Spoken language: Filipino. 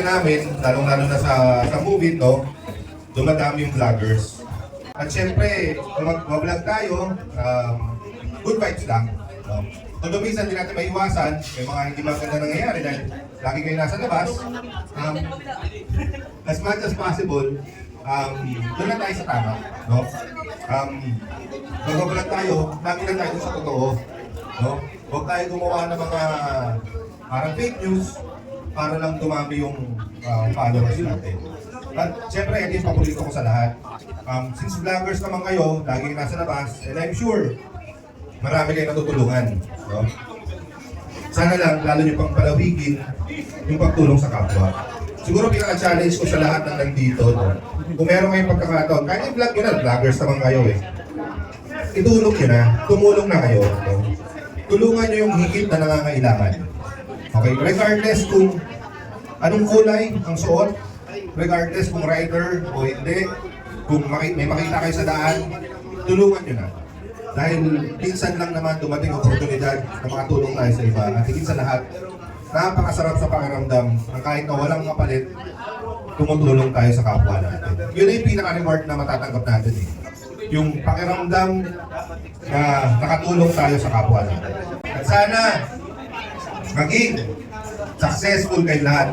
namin, lalong-lalo na sa movie, no, dumadami yung vloggers. At syempre, kung mag-vlog tayo, good vibes lang. No? Although minsan hindi natin maiwasan, may mga hindi maganda nangyayari dahil lagi kayo nasa labas. As much as possible, doon lang tayo sa tama. No? Mag-vlog tayo, lagi lang tayo sa totoo. No? Huwag tayo gumawa ng mga parang fake news para lang dumami yung followers natin. At syempre, ito yung paborito ko sa lahat. Since vloggers naman kayo, lagi nasa labas, and I'm sure marami kayo natutulungan. No? Sana lang, lalo nyo pang palawigin yung pagtulong sa kapwa. Siguro pinaka-challenge ko sa lahat ng nandito, no? Kung meron kayong pagkakataon, kahit i-vlog nyo na, vloggers naman kayo eh. Itulong nyo na, tumulong na kayo. No? Tulungan nyo yung higit na nangangailangan. Okay, regardless kung anong kulay ang suot, regardless kung rider o hindi, kung may makita kayo sa daan, tulungan nyo na. Dahil minsan lang naman dumating ang oportunidad na makatulong tayo sa iba. At higit sa lahat, napakasarap sa pakiramdam na kahit na walang kapalit, tumutulong tayo sa kapwa natin. Yun ay yung pinaka-reward na matatanggap natin eh. Yung pakiramdam na nakatulong tayo sa kapwa natin. At sana maging successful kayo lahat.